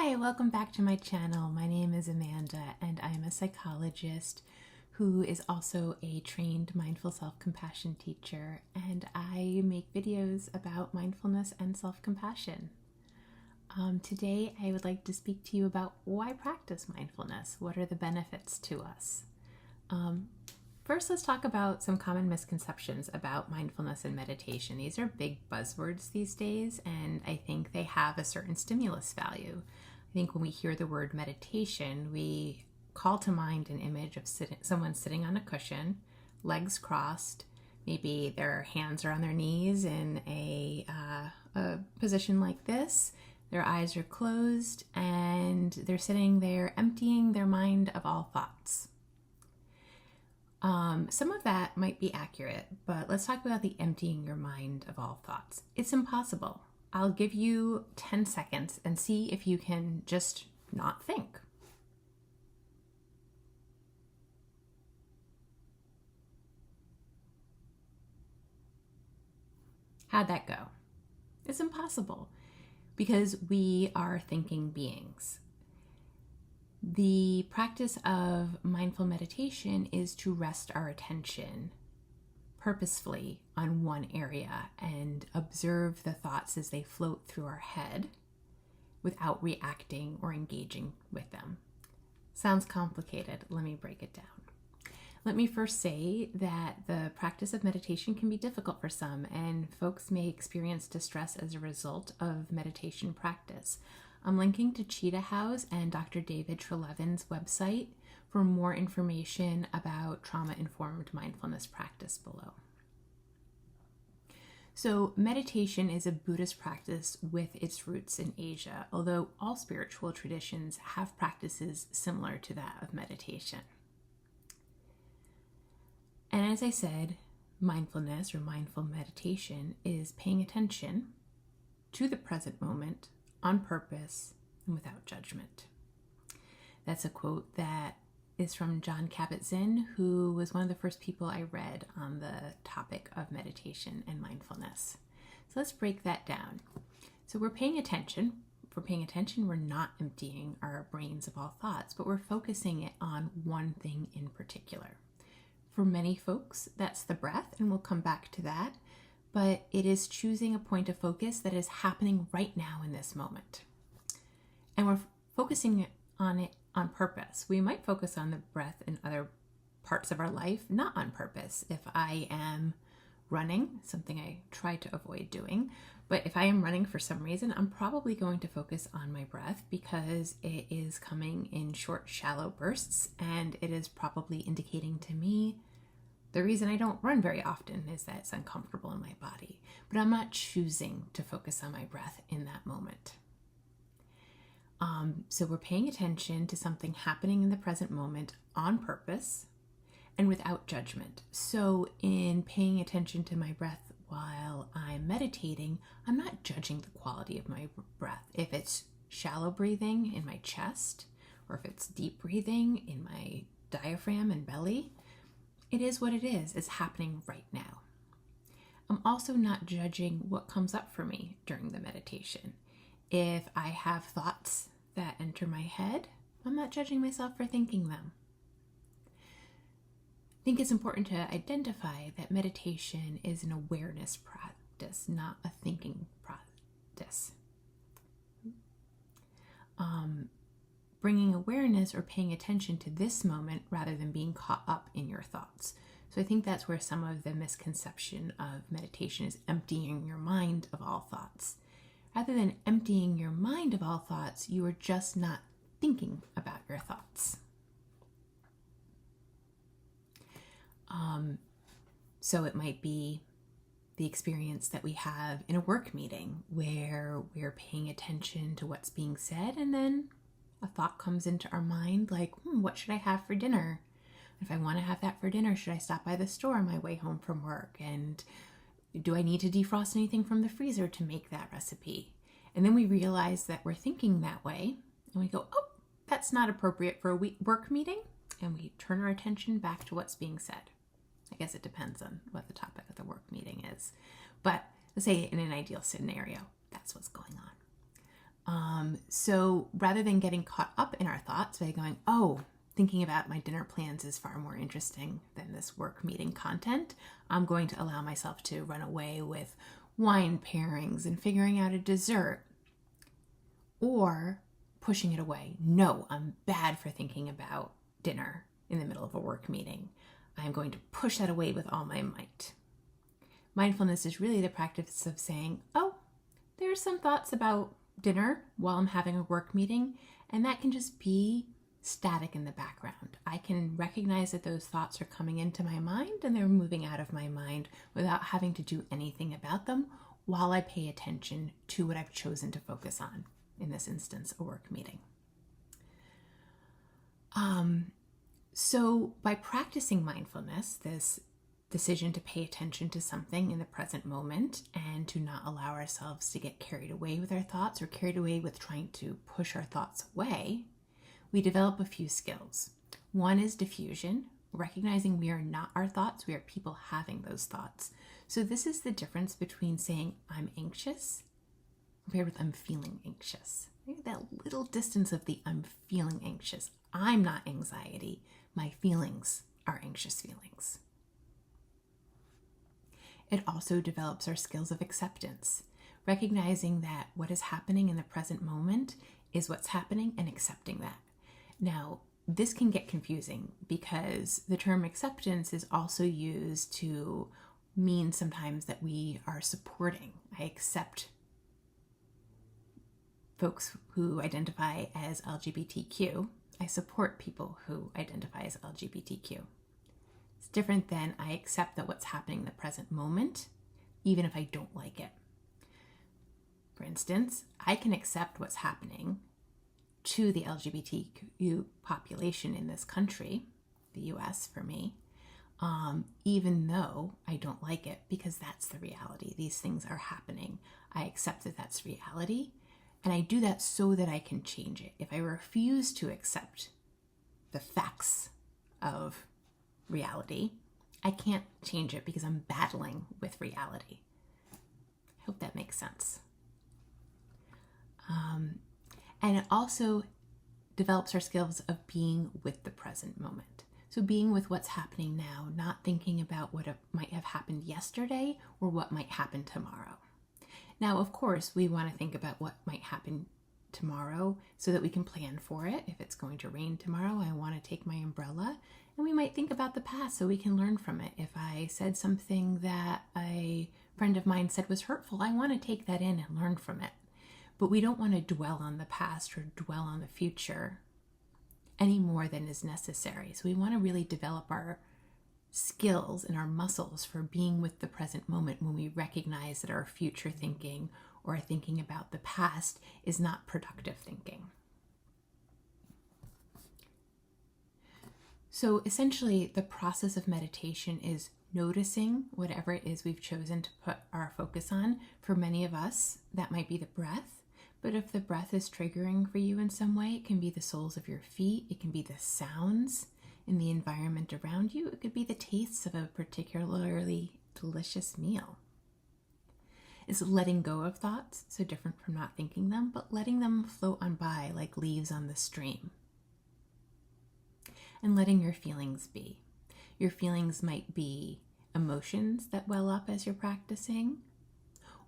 Hi, welcome back to my channel. My name is Amanda and I'm a psychologist who is also a trained mindful self-compassion teacher, and I make videos about mindfulness and self-compassion. Today I would like to speak to you about why practice mindfulness. What are the benefits to us? First, let's talk about some common misconceptions about mindfulness and meditation. These are big buzzwords these days, and I think they have a certain stimulus value. I think when we hear the word meditation, we call to mind an image of someone sitting on a cushion, legs crossed, maybe their hands are on their knees in a position like this. Their eyes are closed, and they're sitting there emptying their mind of all thoughts. Some of that might be accurate, but let's talk about the emptying your mind of all thoughts. It's impossible. I'll give you 10 seconds and see if you can just not think. How'd that go? It's impossible because we are thinking beings. The practice of mindful meditation is to rest our attention purposefully on one area and observe the thoughts as they float through our head without reacting or engaging with them. Sounds complicated. Let me break it down. Let me first say that the practice of meditation can be difficult for some, and folks may experience distress as a result of meditation practice. I'm linking to Cheetah House and Dr. David Treleaven's website for more information about trauma-informed mindfulness practice below. So meditation is a Buddhist practice with its roots in Asia, although all spiritual traditions have practices similar to that of meditation. And as I said, mindfulness or mindful meditation is paying attention to the present moment on purpose and without judgment. That's a quote that is from Jon Kabat-Zinn, who was one of the first people I read on the topic of meditation and mindfulness. So let's break that down. So we're paying attention. If we're paying attention, we're not emptying our brains of all thoughts, but we're focusing it on one thing in particular. For many folks, that's the breath, and we'll come back to that. But it is choosing a point of focus that is happening right now in this moment. And we're focusing on it on purpose. We might focus on the breath in other parts of our life, not on purpose. If I am running, something I try to avoid doing, but if I am running for some reason, I'm probably going to focus on my breath because it is coming in short, shallow bursts, and it is probably indicating to me the reason I don't run very often is that it's uncomfortable in my body, but I'm not choosing to focus on my breath in that moment. So we're paying attention to something happening in the present moment on purpose and without judgment. So in paying attention to my breath while I'm meditating, I'm not judging the quality of my breath. If it's shallow breathing in my chest, or if it's deep breathing in my diaphragm and belly, it is what it is. It's happening right now. I'm also not judging what comes up for me during the meditation. If I have thoughts that enter my head, I'm not judging myself for thinking them. I think it's important to identify that meditation is an awareness practice, not a thinking practice. Bringing awareness or paying attention to this moment rather than being caught up in your thoughts. So I think that's where some of the misconception of meditation is emptying your mind of all thoughts. Rather than emptying your mind of all thoughts, you are just not thinking about your thoughts. So it might be the experience that we have in a work meeting where we're paying attention to what's being said, and then a thought comes into our mind like, what should I have for dinner? If I want to have that for dinner, should I stop by the store on my way home from work? And do I need to defrost anything from the freezer to make that recipe? And then we realize that we're thinking that way, and we go, oh, that's not appropriate for a work meeting, and we turn our attention back to what's being said. I guess it depends on what the topic of the work meeting is. But let's say in an ideal scenario, that's what's going So rather than getting caught up in our thoughts by going, oh, thinking about my dinner plans is far more interesting than this work meeting content, I'm going to allow myself to run away with wine pairings and figuring out a dessert, or pushing it away. No, I'm bad for thinking about dinner in the middle of a work meeting. I'm going to push that away with all my might. Mindfulness is really the practice of saying, oh, there's some thoughts about dinner while I'm having a work meeting, and that can just be static in the background. I can recognize that those thoughts are coming into my mind and they're moving out of my mind without having to do anything about them while I pay attention to what I've chosen to focus on, in this instance, a work meeting. So by practicing mindfulness, this decision to pay attention to something in the present moment and to not allow ourselves to get carried away with our thoughts or carried away with trying to push our thoughts away, we develop a few skills. One is diffusion, recognizing we are not our thoughts, we are people having those thoughts. So this is the difference between saying I'm anxious compared with I'm feeling anxious. Maybe that little distance of the I'm feeling anxious. I'm not anxiety. My feelings are anxious feelings. It also develops our skills of acceptance, recognizing that what is happening in the present moment is what's happening and accepting that. Now, this can get confusing because the term acceptance is also used to mean sometimes that we are supporting. I accept folks who identify as LGBTQ. I support people who identify as LGBTQ. It's different than I accept that what's happening in the present moment, even if I don't like it. For instance, I can accept what's happening to the LGBTQ population in this country, the US for me, even though I don't like it, because that's the reality. These things are happening. I accept that that's reality. And I do that so that I can change it. If I refuse to accept the facts of reality, I can't change it because I'm battling with reality. I hope that makes sense. And it also develops our skills of being with the present moment. So being with what's happening now, not thinking about what might have happened yesterday or what might happen tomorrow. Now, of course, we want to think about what might happen tomorrow so that we can plan for it. If it's going to rain tomorrow, I want to take my umbrella. And we might think about the past so we can learn from it. If I said something that a friend of mine said was hurtful, I want to take that in and learn from it. But we don't want to dwell on the past or dwell on the future any more than is necessary. So we want to really develop our skills and our muscles for being with the present moment when we recognize that our future thinking or thinking about the past is not productive thinking. So essentially, the process of meditation is noticing whatever it is we've chosen to put our focus on. For many of us, that might be the breath. But if the breath is triggering for you in some way, it can be the soles of your feet, it can be the sounds in the environment around you, it could be the tastes of a particularly delicious meal. It's letting go of thoughts, so different from not thinking them, but letting them float on by like leaves on the stream. And letting your feelings be. Your feelings might be emotions that well up as you're practicing,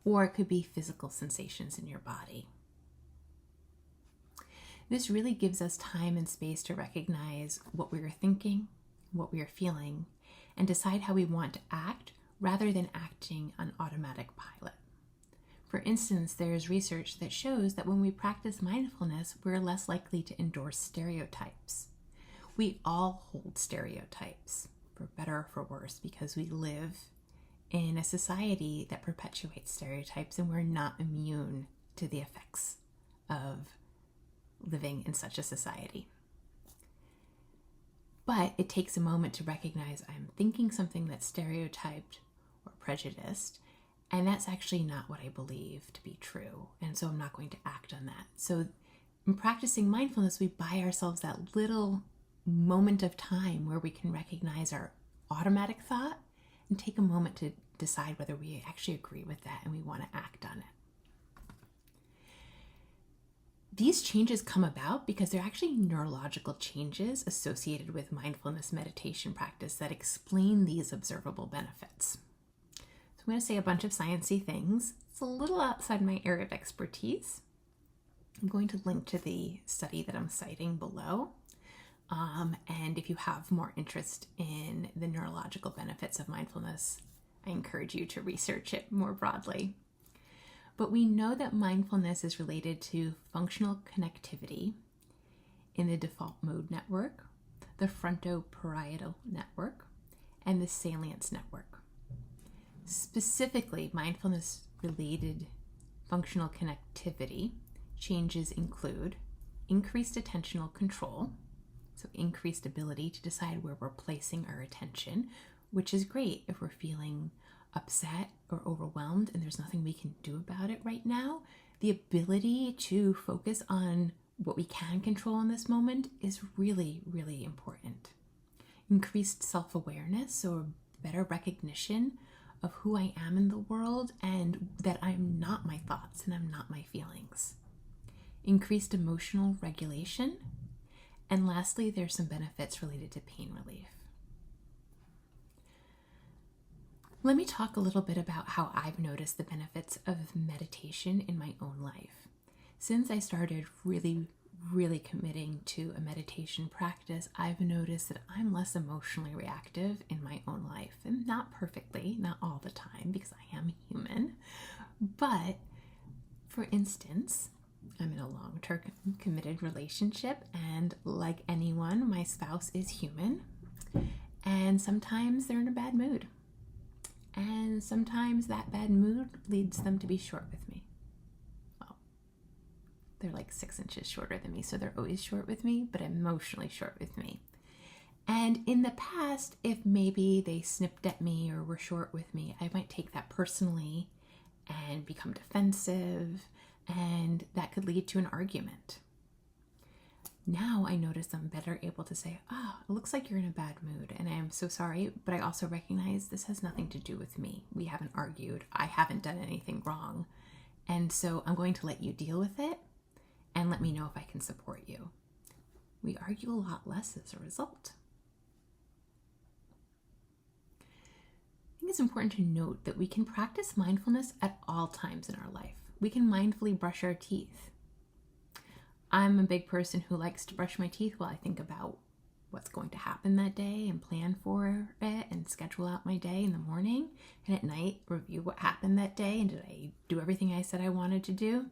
or it could be physical sensations in your body. This really gives us time and space to recognize what we are thinking, what we are feeling, and decide how we want to act rather than acting on automatic pilot. For instance, there's research that shows that when we practice mindfulness, we're less likely to endorse stereotypes. We all hold stereotypes, for better or for worse, because we live in a society that perpetuates stereotypes and we're not immune to the effects of living in such a society. But it takes a moment to recognize I'm thinking something that's stereotyped or prejudiced, and that's actually not what I believe to be true, and so I'm not going to act on that. So in practicing mindfulness, we buy ourselves that little moment of time where we can recognize our automatic thought and take a moment to decide whether we actually agree with that and we want to act on it. These changes come about because they're actually neurological changes associated with mindfulness meditation practice that explain these observable benefits. So I'm going to say a bunch of sciencey things. It's a little outside my area of expertise. I'm going to link to the study that I'm citing below. And if you have more interest in the neurological benefits of mindfulness, I encourage you to research it more broadly. But we know that mindfulness is related to functional connectivity in the default mode network, the frontoparietal network, and the salience network. Specifically, mindfulness-related functional connectivity changes include increased attentional control, so increased ability to decide where we're placing our attention, which is great if we're feeling upset or overwhelmed and there's nothing we can do about it right now. The ability to focus on what we can control in this moment is really, really important. Increased self-awareness, or better recognition of who I am in the world and that I'm not my thoughts and I'm not my feelings. Increased emotional regulation. And lastly, there's some benefits related to pain relief. Let me talk a little bit about how I've noticed the benefits of meditation in my own life. Since I started really committing to a meditation practice, I've noticed that I'm less emotionally reactive in my own life. And not perfectly, not all the time, because I am human. But, for instance, I'm in a long-term committed relationship, and like anyone, my spouse is human. And sometimes they're in a bad mood. And sometimes that bad mood leads them to be short with me. Well, they're like 6 inches shorter than me, so they're always short with me, but emotionally short with me. And in the past, if maybe they snipped at me or were short with me, I might take that personally and become defensive, and that could lead to an argument. Now I notice I'm better able to say, it looks like you're in a bad mood and I am so sorry, but I also recognize this has nothing to do with me. We haven't argued. I haven't done anything wrong. And so I'm going to let you deal with it and let me know if I can support you. We argue a lot less as a result. I think it's important to note that we can practice mindfulness at all times in our life. We can mindfully brush our teeth. I'm a big person who likes to brush my teeth while I think about what's going to happen that day and plan for it and schedule out my day in the morning, and at night review what happened that day and did I do everything I said I wanted to do.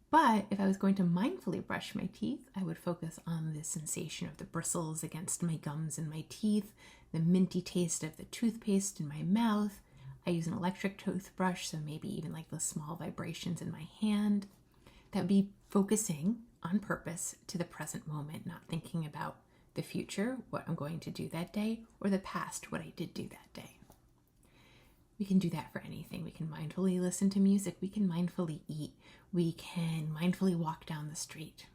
But if I was going to mindfully brush my teeth, I would focus on the sensation of the bristles against my gums and my teeth, the minty taste of the toothpaste in my mouth. I use an electric toothbrush, so maybe even like the small vibrations in my hand. That would be focusing on purpose to the present moment, not thinking about the future, what I'm going to do that day, or the past, what I did do that day. We can do that for anything. We can mindfully listen to music. We can mindfully eat. We can mindfully walk down the street.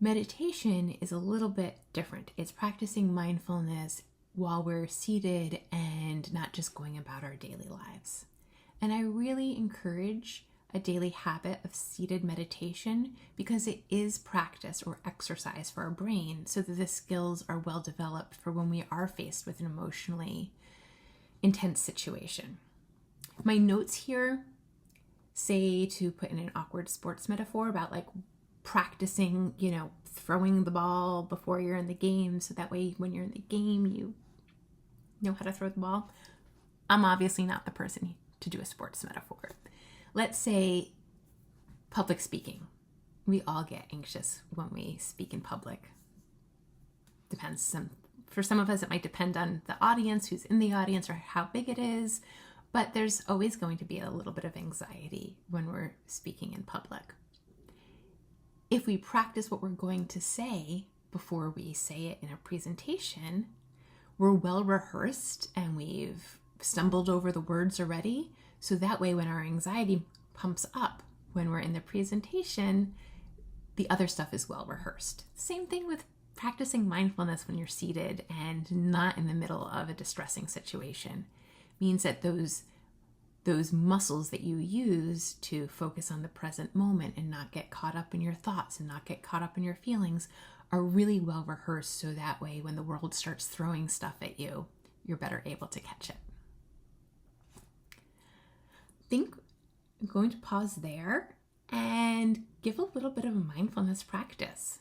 Meditation is a little bit different. It's practicing mindfulness while we're seated and not just going about our daily lives. And I really encourage a daily habit of seated meditation because it is practice or exercise for our brain so that the skills are well developed for when we are faced with an emotionally intense situation. My notes here say to put in an awkward sports metaphor about like practicing, throwing the ball before you're in the game so that way when you're in the game you know how to throw the ball. I'm obviously not the person to do a sports metaphor. Let's say public speaking. We all get anxious when we speak in public. Depends. For some of us, it might depend on the audience, who's in the audience, or how big it is. But there's always going to be a little bit of anxiety when we're speaking in public. If we practice what we're going to say before we say it in a presentation, we're well rehearsed and we've stumbled over the words already. So that way, when our anxiety pumps up when we're in the presentation, the other stuff is well rehearsed. Same thing with practicing mindfulness when you're seated and not in the middle of a distressing situation. It means that those those muscles that you use to focus on the present moment and not get caught up in your thoughts and not get caught up in your feelings are really well rehearsed, so that way when the world starts throwing stuff at you, you're better able to catch it. I think I'm going to pause there and give a little bit of a mindfulness practice.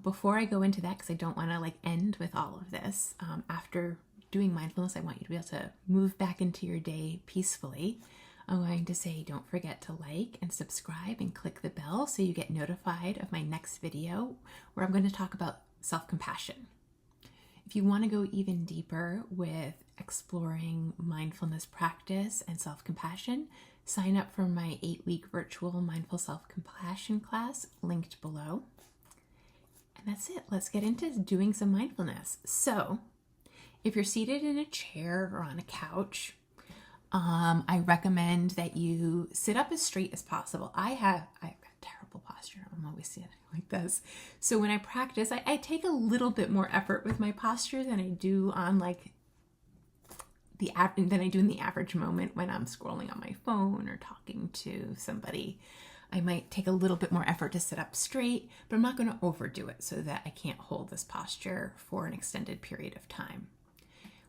Before I go into that, because I don't want to end with all of this, after doing mindfulness, I want you to be able to move back into your day peacefully. I'm going to say, don't forget to like and subscribe and click the bell so you get notified of my next video where I'm going to talk about self-compassion. If you want to go even deeper with exploring mindfulness practice and self-compassion, sign up for my 8-week virtual mindful self-compassion class linked below. And that's it. Let's get into doing some mindfulness. So if you're seated in a chair or on a couch, I recommend that you sit up as straight as possible. I've got terrible posture. I'm always sitting like this. So when I practice, I take a little bit more effort with my posture than I do on than I do in the average moment when I'm scrolling on my phone or talking to somebody. I might take a little bit more effort to sit up straight, but I'm not going to overdo it so that I can't hold this posture for an extended period of time.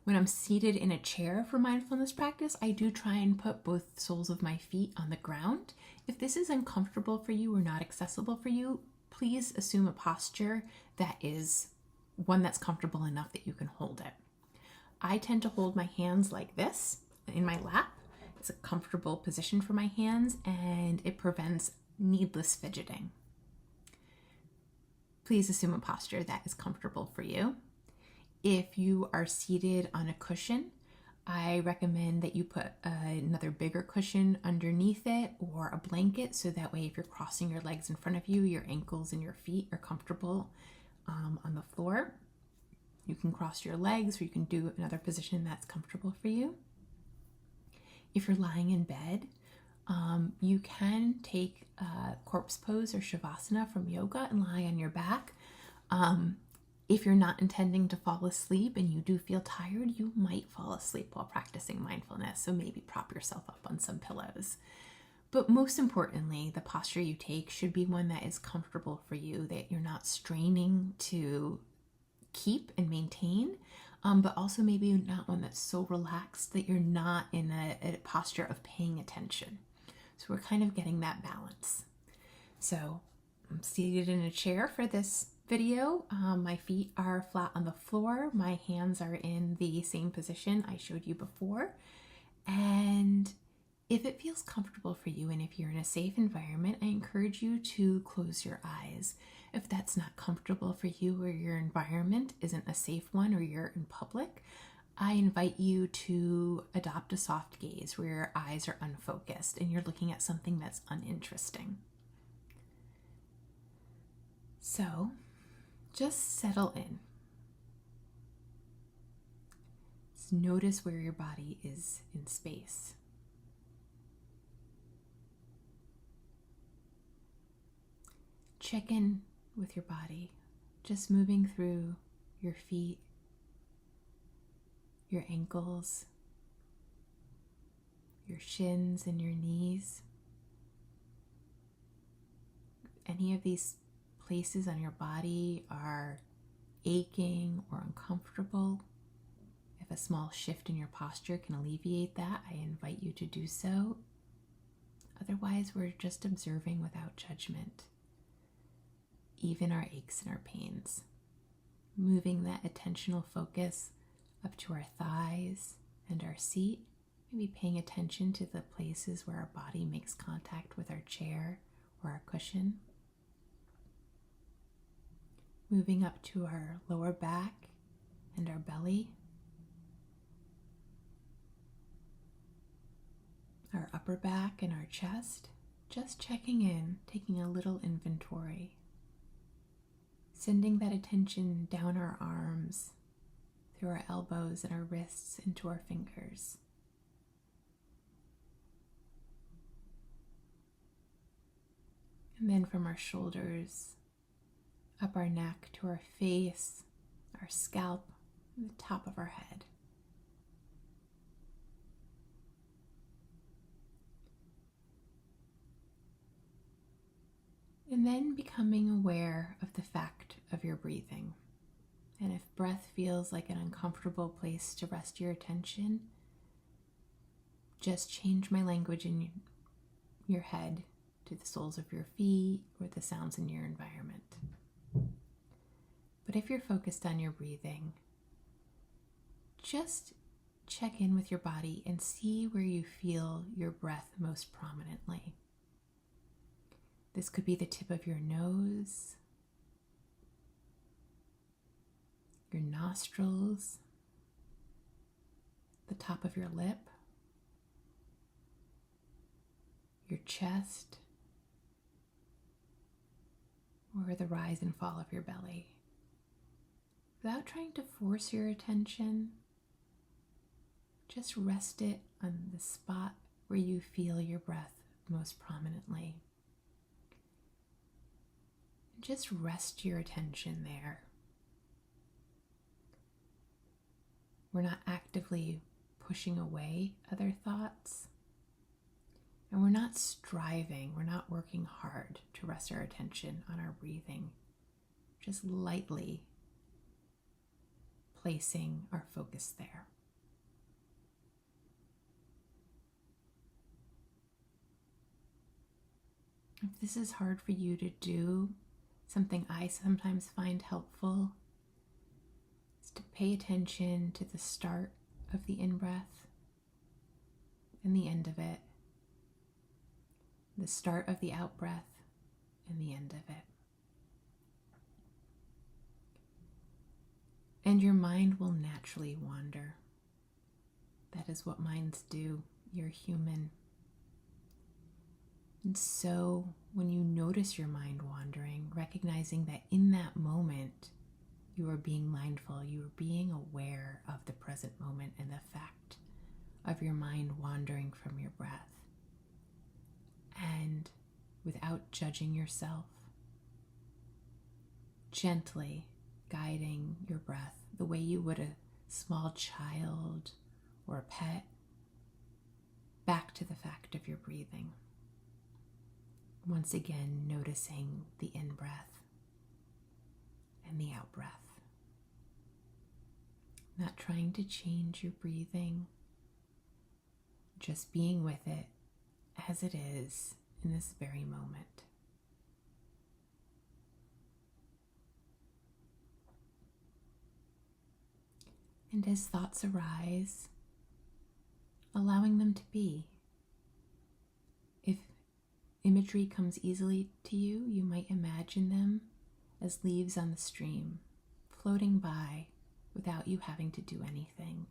When I'm seated in a chair for mindfulness practice, I do try and put both soles of my feet on the ground. If this is uncomfortable for you or not accessible for you, please assume a posture that is one that's comfortable enough that you can hold it. I tend to hold my hands like this in my lap. It's a comfortable position for my hands and it prevents needless fidgeting. Please assume a posture that is comfortable for you. If you are seated on a cushion, I recommend that you put another bigger cushion underneath it or a blanket, so that way if you're crossing your legs in front of you, your ankles and your feet are comfortable on the floor. You can cross your legs or you can do another position that's comfortable for you. If you're lying in bed, you can take corpse pose or shavasana from yoga and lie on your back. If you're not intending to fall asleep and you do feel tired, you might fall asleep while practicing mindfulness. So maybe prop yourself up on some pillows. But most importantly, the posture you take should be one that is comfortable for you, that you're not straining to keep and maintain, but also maybe not one that's so relaxed that you're not in a posture of paying attention. So we're kind of getting that balance. So I'm seated in a chair for this video. My feet are flat on the floor. My hands are in the same position I showed you before. And if it feels comfortable for you and if you're in a safe environment, I encourage you to close your eyes. If that's not comfortable for you or your environment isn't a safe one or you're in public, I invite you to adopt a soft gaze where your eyes are unfocused and you're looking at something that's uninteresting. So just settle in. Just notice where your body is in space. Check in with your body, just moving through your feet, your ankles, your shins and your knees. Any of these places on your body are aching or uncomfortable, if a small shift in your posture can alleviate that, I invite you to do so. Otherwise, we're just observing without judgment, even our aches and our pains. Moving that attentional focus up to our thighs and our seat, maybe paying attention to the places where our body makes contact with our chair or our cushion. Moving up to our lower back and our belly, our upper back and our chest, just checking in, taking a little inventory. Sending that attention down our arms, through our elbows and our wrists into our fingers. And then from our shoulders, up our neck to our face, our scalp, and the top of our head. And then becoming aware of the fact of your breathing. And if breath feels like an uncomfortable place to rest your attention, just change my language in your head to the soles of your feet or the sounds in your environment. But if you're focused on your breathing, just check in with your body and see where you feel your breath most prominently. This could be the tip of your nose, your nostrils, the top of your lip, your chest, or the rise and fall of your belly. Without trying to force your attention, just rest it on the spot where you feel your breath most prominently. Just rest your attention there. We're not actively pushing away other thoughts, and we're not striving, we're not working hard to rest our attention on our breathing, just lightly placing our focus there. If this is hard for you to do, something I sometimes find helpful is to pay attention to the start of the in-breath and the end of it, the start of the out-breath and the end of it. And your mind will naturally wander. That is what minds do. You're human. And so when you notice your mind wandering, recognizing that in that moment you are being mindful, you are being aware of the present moment and the fact of your mind wandering from your breath. And without judging yourself, gently guiding your breath the way you would a small child or a pet back to the fact of your breathing. Once again, noticing the in-breath and the out-breath. Not trying to change your breathing, just being with it as it is in this very moment. And as thoughts arise, allowing them to be. If imagery comes easily to you, you might imagine them as leaves on the stream, floating by without you having to do anything.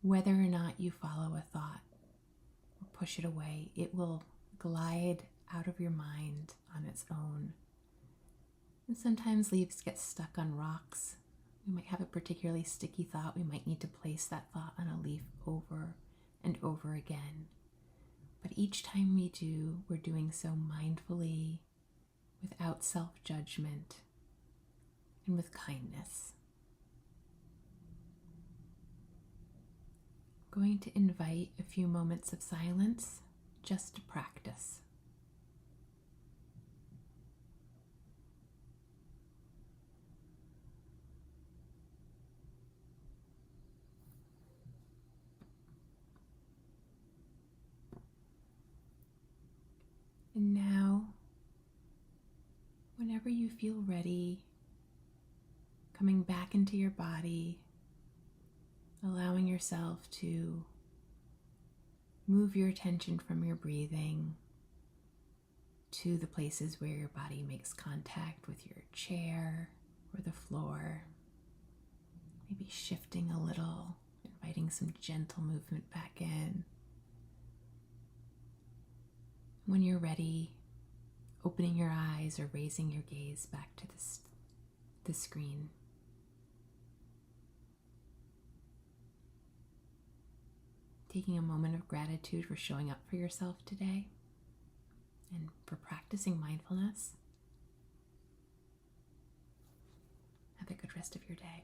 Whether or not you follow a thought or push it away, it will glide out of your mind on its own. And sometimes leaves get stuck on rocks. We might have a particularly sticky thought. We might need to place that thought on a leaf over and over again. But each time we do, we're doing so mindfully, without self-judgment, and with kindness. I'm going to invite a few moments of silence just to practice. And now, whenever you feel ready, coming back into your body, allowing yourself to move your attention from your breathing to the places where your body makes contact with your chair or the floor. Maybe shifting a little, inviting some gentle movement back in. When you're ready, opening your eyes or raising your gaze back to the screen. Taking a moment of gratitude for showing up for yourself today and for practicing mindfulness. Have a good rest of your day.